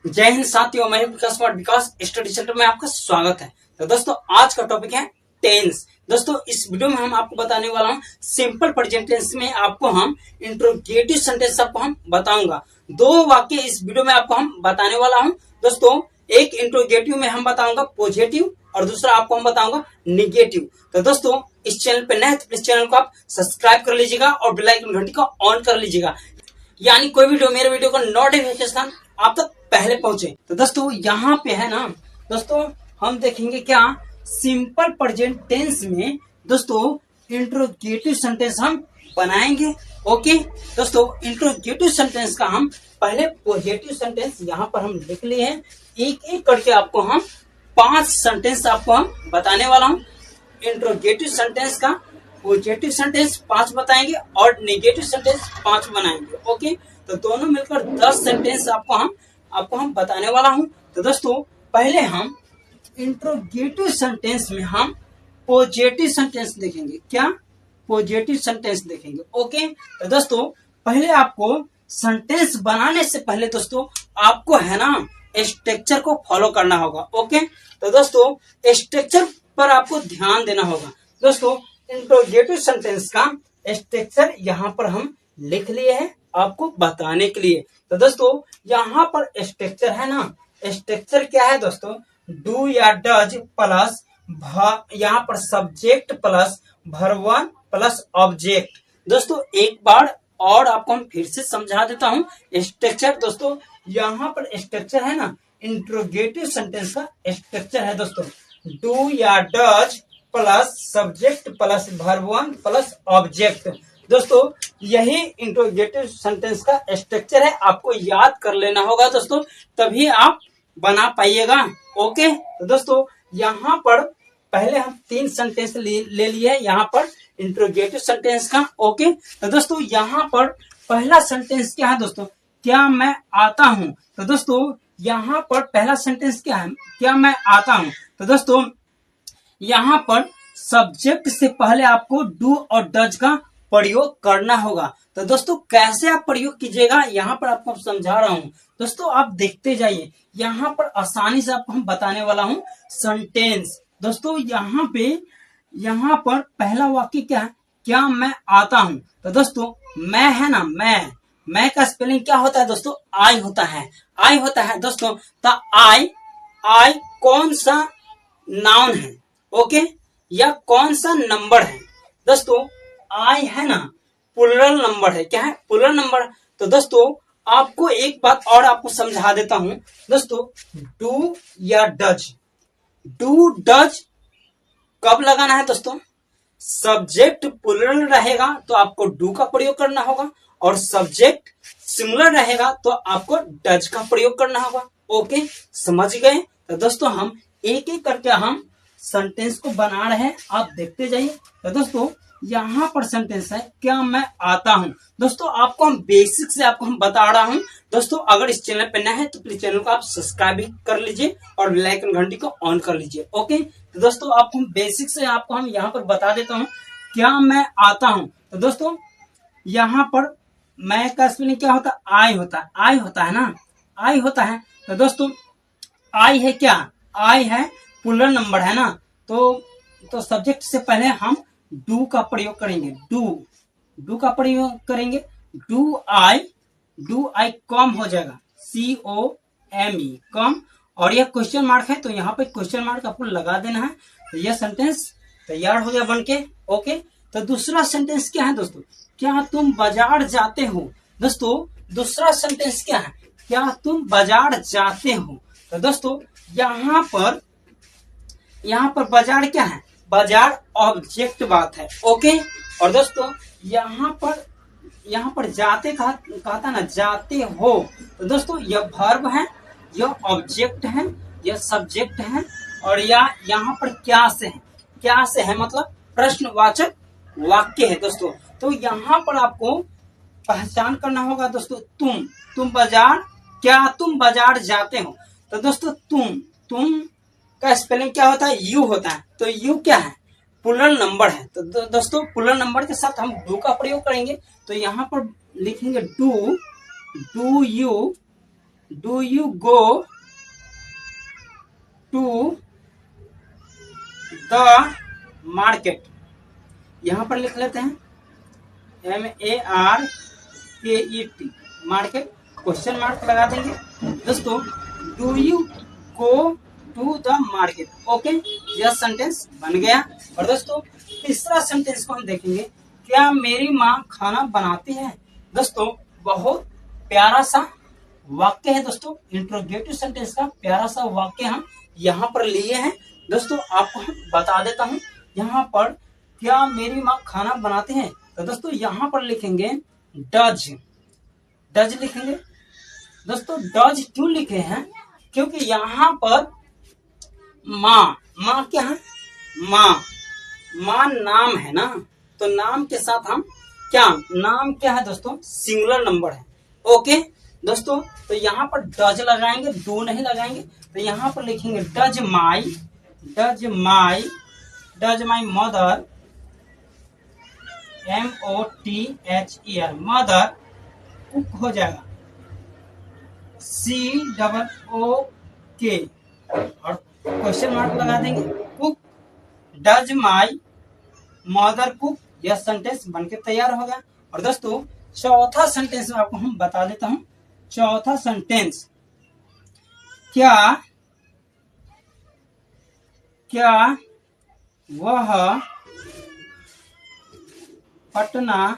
जय हिंद साथियों, मैं विकास कुमार विकास स्टडी सेंटर में आपका स्वागत है। तो दोस्तों आज का टॉपिक है टेंस। दोस्तों इस वीडियो में हम आपको बताने वाला हूं सिंपल प्रेजेंट टेंस में आपको हम इंट्रोगेटिव सेंटेंस आपको हम बताऊंगा। दो वाक्य इस वीडियो में आपको हम बताने वाला हूं। दोस्तों एक इंट्रोगेटिव में हम बताऊंगा पॉजिटिव और दूसरा आपको हम बताऊंगा निगेटिव। तो दोस्तों इस चैनल पे नए तो इस चैनल को आप सब्सक्राइब कर लीजिएगा और बेल आइकन घंटी को ऑन कर लीजिएगा, यानी कोई वीडियो मेरे वीडियो का नोटिफिकेशन आप तक पहले पहुंचे। तो दोस्तों यहाँ पे है ना, दोस्तों हम देखेंगे क्या सिंपल प्रेजेंट टेंस में दोस्तों इंट्रोगेटिव सेंटेंस हम बनाएंगे। ओके दोस्तों, इंट्रोगेटिव सेंटेंस का हम पहले पॉजिटिव सेंटेंस यहाँ पर हम लिख लिए हैं। एक एक करके आपको हम 5 सेंटेंस आपको हम बताने वाला हूँ। इंट्रोगेटिव सेंटेंस का पॉजिटिव सेंटेंस 5 बताएंगे और नेगेटिव सेंटेंस 5 बनाएंगे। ओके, तो दोनों मिलकर 10 सेंटेंस आपको हम बताने वाला हूं। तो दोस्तों पहले हम इंट्रोगेटिव सेंटेंस में हम पॉजिटिव सेंटेंस देखेंगे। क्या पॉजिटिव सेंटेंस देखेंगे। ओके, तो दोस्तों पहले आपको सेंटेंस बनाने से पहले दोस्तों आपको है ना स्ट्रक्चर को फॉलो करना होगा। ओके, तो दोस्तों स्ट्रक्चर पर आपको ध्यान देना होगा। दोस्तों इंट्रोगेटिव सेंटेंस का स्ट्रक्चर यहाँ पर हम लिख लिए हैं आपको बताने के लिए। तो दोस्तों यहाँ पर स्ट्रक्चर है ना, स्ट्रक्चर क्या है दोस्तों, डू या डज प्लस यहाँ पर subject plus verb plus object. दोस्तों एक बार और आपको हम फिर से समझा देता हूँ स्ट्रक्चर। दोस्तों यहाँ पर स्ट्रक्चर है ना, इंट्रोगेटिव सेंटेंस का स्ट्रक्चर है दोस्तों डू या does plus subject plus verb plus object. दोस्तों यही इंट्रोगेटिव सेंटेंस का स्ट्रक्चर है, आपको याद कर लेना होगा दोस्तों, तभी आप बना पाइएगा। ओके, तो दोस्तों यहाँ पर पहले हम 3 सेंटेंस ले लिए यहाँ पर इंट्रोगेटिव सेंटेंस का। ओके, तो दोस्तों यहाँ पर पहला सेंटेंस क्या है दोस्तों, क्या मैं आता हूँ। तो दोस्तों यहाँ पर पहला सेंटेंस क्या है, क्या मैं आता हूँ। तो दोस्तों यहाँ पर सब्जेक्ट से पहले आपको डू और डज का प्रयोग करना होगा। तो दोस्तों कैसे आप प्रयोग कीजिएगा यहाँ पर आपको समझा रहा हूँ। दोस्तों आप देखते जाइए, यहाँ पर आसानी से आपको हम बताने वाला हूँ सेंटेंस। दोस्तों यहाँ पर पहला वाक्य क्या है, क्या मैं आता हूँ। तो दोस्तों मैं है ना, मैं का स्पेलिंग क्या होता है दोस्तों, आई होता है, आई होता है दोस्तों। तो आई कौन सा नाउन है, ओके, या कौन सा नंबर है। दोस्तों आई है ना प्लूरल नंबर है। क्या है, प्लूरल नंबर। तो दोस्तों आपको एक बात और आपको समझा देता हूं दोस्तों, डू या डज, डू डज कब लगाना है दोस्तों, सब्जेक्ट प्लूरल रहेगा तो आपको डू का प्रयोग करना होगा, और सब्जेक्ट सिंगुलर रहेगा तो आपको डज का प्रयोग करना होगा। ओके समझ गए। तो दोस्तों हम एक एक करके हम सेंटेंस को बना रहे हैं, आप देखते जाइए। तो दोस्तों यहाँ पर सेंटेंस है क्या मैं आता हूँ। दोस्तों आपको हम बेसिक से आपको हम बता रहा हूँ। दोस्तों अगर इस चैनल पे नए हैं तो प्लीज चैनल को आप सब्सक्राइब कर लीजिए और बेल आइकन घंटी को ऑन कर लीजिए। ओके, तो दोस्तों आपको बेसिक से आपको हम यहाँ पर बता देता हूँ क्या मैं आता हूँ। तो दोस्तों यहाँ पर मैं का स्पेलिंग क्या होता है, आई होता है, आई होता है ना, आई होता है। तो दोस्तों आई है क्या, आई है प्लूरल नंबर है ना, तो सब्जेक्ट से पहले हम डू का प्रयोग करेंगे, डू का प्रयोग करेंगे। डू आई कम हो जाएगा, COME कम, और यह क्वेश्चन मार्क है तो यहाँ पे क्वेश्चन मार्क आपको लगा देना है। तो यह सेंटेंस तैयार हो गया बनके। ओके, तो दूसरा सेंटेंस क्या है दोस्तों, क्या तुम बाजार जाते हो। दोस्तों दूसरा सेंटेंस क्या है, क्या तुम बाजार जाते हो। तो दोस्तों यहाँ पर बाजार क्या है, बाजार ऑब्जेक्ट बात है। ओके, और दोस्तों यहाँ पर जाते कहा था ना, जाते हो। तो दोस्तों यह वर्ब है, यह ऑब्जेक्ट है, यह सब्जेक्ट है, और यहाँ पर क्या से है, क्या से है मतलब प्रश्नवाचक वाक्य है दोस्तों। तो यहाँ पर आपको पहचान करना होगा दोस्तों, तुम बाजार, क्या तुम बाजार जाते हो। तो दोस्तों तुम का स्पेलिंग क्या होता है, यू होता है। तो यू क्या है, प्लूरल नंबर है। तो दोस्तों प्लूरल नंबर के साथ हम डू का प्रयोग करेंगे। तो यहाँ पर लिखेंगे do you do you go to the market. यहां पर लिख लेते हैं MARKET, मार्केट, क्वेश्चन मार्क लगा देंगे दोस्तों। Do you go to the market, okay, यह सेंटेंस बन गया। और दोस्तों तीसरा सेंटेंस को हम देखेंगे, क्या मेरी माँ खाना बनाती है। दोस्तों बहुत प्यारा सा वाक्य है दोस्तों, इंट्रोगेटिव सेंटेंस का प्यारा सा वाक्य हम यहाँ पर लिए हैं दोस्तों। आपको हम बता देता हूँ, यहाँ पर क्या मेरी माँ खाना बनाती है, तो दोस्तों यहाँ पर लिखेंगे डज, डज लिखेंगे दोस्तों। डज क्यों लिखे हैं, क्योंकि यहाँ पर माँ, माँ क्या है, माँ, माँ नाम है ना, तो नाम के साथ हम क्या, नाम क्या है दोस्तों, सिंगुलर नंबर है, ओके दोस्तों। तो यहाँ पर डज लगाएंगे, डू नहीं लगाएंगे। तो यहाँ पर लिखेंगे does my, does my, does my mother, MOTHER, mother cook हो जाएगा, COOK, और क्वेश्चन मार्क लगा देंगे, cook, does my mother cook, यह सेंटेंस बनके तैयार हो गया। और दोस्तों चौथा सेंटेंस आपको हम बता देता हूं। चौथा सेंटेंस, क्या वह पटना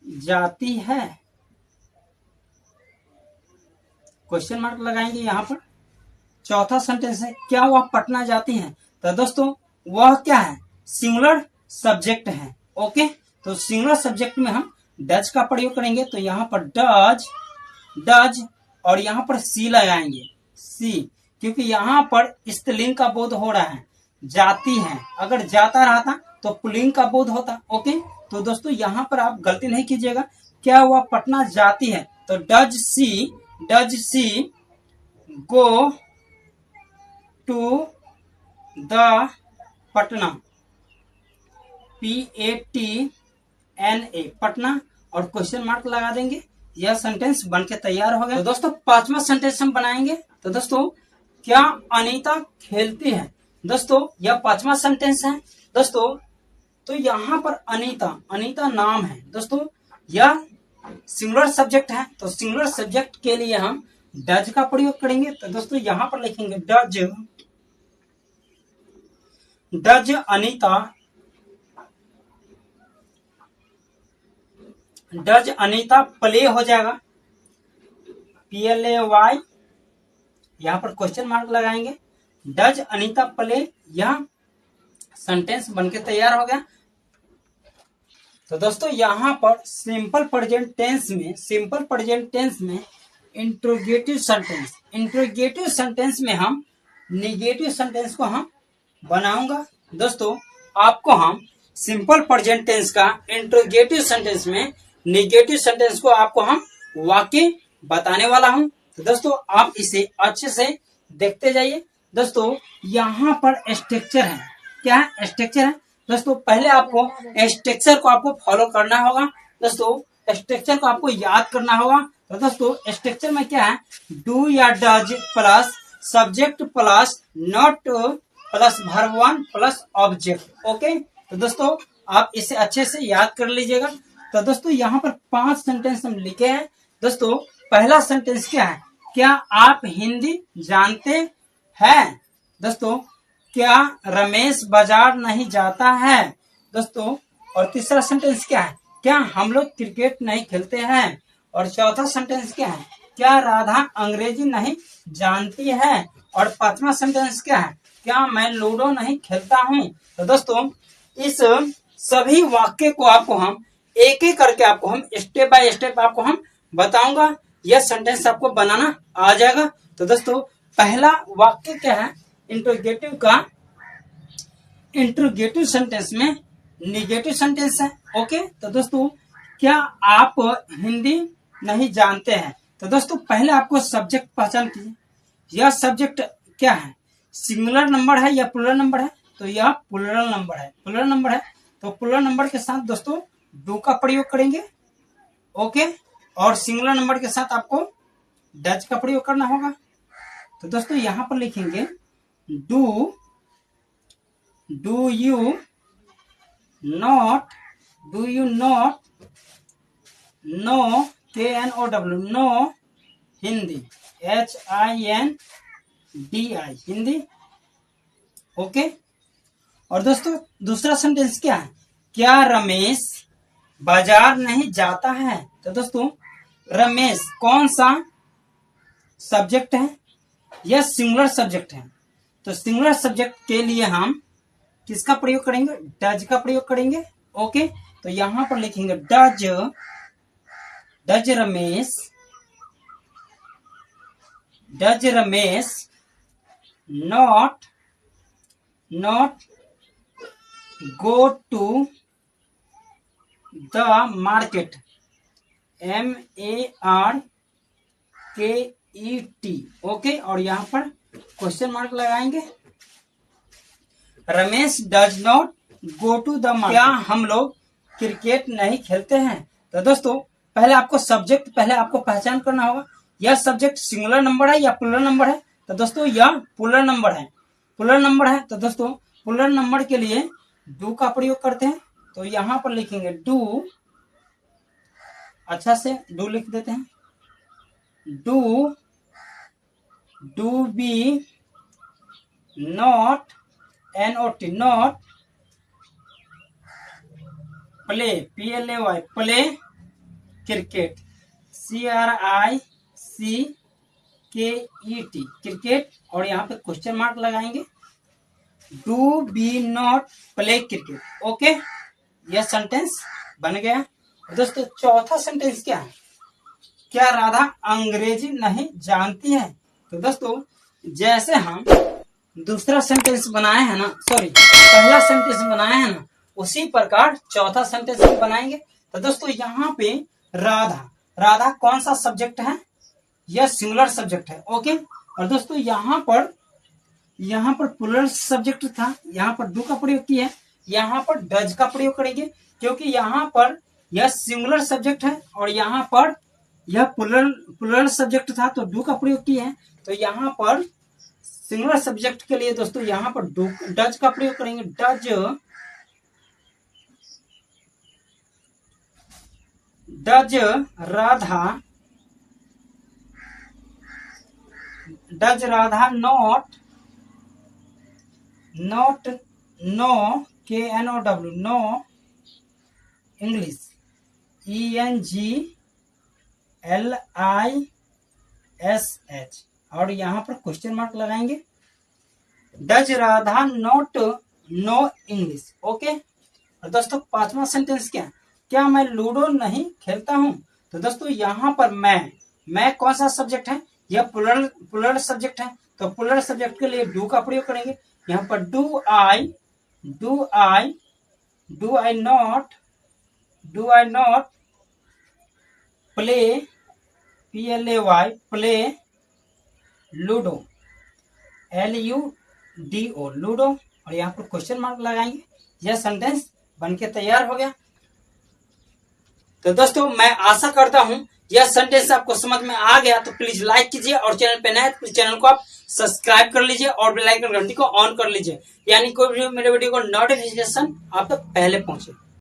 जाती है, क्वेश्चन मार्क लगाएंगे यहाँ पर। चौथा सेंटेंस है क्या वह पटना जाती है, तो दोस्तों वह क्या है, सिंगुलर सब्जेक्ट है, ओके। तो सिंगुलर सब्जेक्ट में हम डज का प्रयोग करेंगे। तो यहाँ पर डज, डज, और यहाँ पर सी लगाएंगे, सी, क्योंकि यहाँ पर स्त्रीलिंग का बोध हो रहा है, जाती है, अगर जाता रहता तो पुल्लिंग का बोध होता, ओके। तो दोस्तों यहाँ पर आप गलती नहीं कीजिएगा, क्या वह पटना जाती है, तो does she go to the Patna, PATNA, Patna, और क्वेश्चन मार्क लगा देंगे, यह सेंटेंस बनके तैयार हो गया। तो दोस्तों पांचवा सेंटेंस हम बनाएंगे। तो दोस्तों क्या अनीता खेलती है, दोस्तों यह पांचवा सेंटेंस है दोस्तों। तो यहाँ पर अनीता, अनीता नाम है दोस्तों, यह सिंगुलर सब्जेक्ट है, तो सिंगुलर सब्जेक्ट के लिए हम डज का प्रयोग करेंगे। तो दोस्तों यहाँ पर लिखेंगे does, does Anita, does Anita play हो जाएगा, PLAY, यहाँ पर क्वेश्चन मार्क लगाएंगे, डज अनीता प्ले, यह सेंटेंस बनके तैयार हो गया। तो दोस्तों यहाँ पर सिंपल प्रेजेंट टेंस में, सिंपल प्रेजेंट टेंस में इंट्रोगेटिव सेंटेंस, इंट्रोगेटिव सेंटेंस में हम निगेटिव सेंटेंस को हम बनाऊंगा दोस्तों। आपको हम सिंपल प्रेजेंट टेंस का इंट्रोगेटिव सेंटेंस में निगेटिव सेंटेंस को आपको हम वाक्य बताने वाला हूं। तो दोस्तों आप इसे अच्छे से देखते जाइए। दोस्तों यहाँ पर स्ट्रक्चर है, क्या है, स्ट्रक्चर है दोस्तों। पहले आपको स्ट्रक्चर को आपको फॉलो करना होगा दोस्तों, स्ट्रक्चर को आपको याद करना होगा। तो दोस्तों स्ट्रक्चर में क्या है, डू या does plus subject plus not plus verb one plus object, okay. तो दोस्तों आप इसे अच्छे से याद कर लीजिएगा। तो दोस्तों यहाँ पर 5 सेंटेंस हम लिखे हैं दोस्तों। पहला सेंटेंस क्या है, क्या आप हिंदी जानते हैं, दोस्तों क्या रमेश बाजार नहीं जाता है दोस्तों। और तीसरा सेंटेंस क्या है, क्या हम लोग क्रिकेट नहीं खेलते हैं। और चौथा सेंटेंस क्या है, क्या राधा अंग्रेजी नहीं जानती है। और पांचवा सेंटेंस क्या है, क्या मैं लूडो नहीं खेलता हूँ। तो दोस्तों इस सभी वाक्य को आपको हम एक एक करके आपको हम स्टेप बाय स्टेप आपको हम बताऊंगा, यह सेंटेंस आपको बनाना आ जाएगा। तो दोस्तों पहला वाक्य क्या है इंट्रोगेटिव का, इंट्रोगेटिव सेंटेंस में निगेटिव सेंटेंस है, ओके। तो दोस्तों क्या आप हिंदी नहीं जानते हैं। तो दोस्तों पहले आपको सब्जेक्ट पहचान कीजिए, यह सब्जेक्ट क्या है, सिंगुलर नंबर है या प्लूरल नंबर है। तो यह प्लूरल नंबर है, प्लूरल नंबर है। तो प्लूरल नंबर के साथ दोस्तों डू का प्रयोग करेंगे, ओके। और सिंगुलर नंबर के साथ आपको डज का प्रयोग करना होगा। तो दोस्तों यहां पर लिखेंगे do you not know KNOW know Hindi HINDI Hindi. Okay. और दोस्तों दूसरा सेंटेंस क्या है, क्या रमेश बाजार नहीं जाता है। तो दोस्तों रमेश कौन सा सब्जेक्ट है, यह सिंगुलर सब्जेक्ट है। तो सिंगुलर सब्जेक्ट के लिए हम किसका प्रयोग करेंगे, डज का प्रयोग करेंगे। ओके। तो यहां पर लिखेंगे does Ramesh not go to the market MARKET। Okay. और यहां पर क्वेश्चन मार्क लगाएंगे। Ramesh does not go to the market. क्या हम लोग क्रिकेट नहीं खेलते हैं। तो दोस्तों पहले आपको पहचान करना होगा, यह सब्जेक्ट सिंगुलर नंबर है या प्लूरल नंबर है। तो दोस्तों यह प्लूरल नंबर है, तो दोस्तों प्लूरल नंबर के लिए डू का प्रयोग करते हैं। तो यहां पर लिखेंगे डू, अच्छा से डू लिख देते हैं। Do be not NOT not play PLAY play cricket CRICKET cricket. और यहाँ पे क्वेश्चन मार्क लगाएंगे, do be not play cricket. Okay. यह सेंटेंस बन गया। दोस्तों चौथा सेंटेंस क्या है, क्या राधा अंग्रेजी नहीं जानती है। तो दोस्तों जैसे हम दूसरा सेंटेंस बनाए हैं ना, पहला सेंटेंस बनाए हैं ना, उसी प्रकार चौथा सेंटेंस भी बनाएंगे। तो दोस्तों यहाँ पे राधा कौन सा सब्जेक्ट है, यह सिंगुलर सब्जेक्ट है। ओके। और दोस्तों यहाँ पर प्लूरल सब्जेक्ट था, यहाँ पर डू का प्रयोग किया है, यहाँ पर डज का प्रयोग करेंगे क्योंकि यहाँ पर यह सिंगुलर सब्जेक्ट है और यहाँ पर यह प्लूरल सब्जेक्ट था, तो डू का प्रयोग किया है। तो यहाँ पर सिंगुलर सब्जेक्ट के लिए दोस्तों यहाँ पर डज का प्रयोग करेंगे। Does Radha not know KNOW know English ENGLISH। और यहाँ पर क्वेश्चन मार्क लगाएंगे, does Radha not know English. Okay. और दोस्तों पांचवा सेंटेंस क्या मैं लूडो नहीं खेलता हूं। तो दोस्तों यहाँ पर मैं कौन सा सब्जेक्ट है, यह प्लूरल सब्जेक्ट है। तो प्लूरल सब्जेक्ट के लिए डू का प्रयोग करेंगे। यहाँ पर do I not play PLAY play ludo LUDO ludo. और यहाँ पर क्वेश्चन मार्क लगाएंगे। यह सेंटेंस बनके तैयार हो गया। तो दोस्तों मैं आशा करता हूं यह सेंटेंस आपको समझ में आ गया। तो प्लीज लाइक कीजिए और चैनल पे नए हैं तो चैनल को आप सब्सक्राइब कर लीजिए और बेल आइकन घंटी को ऑन कर लीजिए, यानी कोई भी मेरे वीडियो को नोटिफिकेशन आप तक पहले पहुंचे।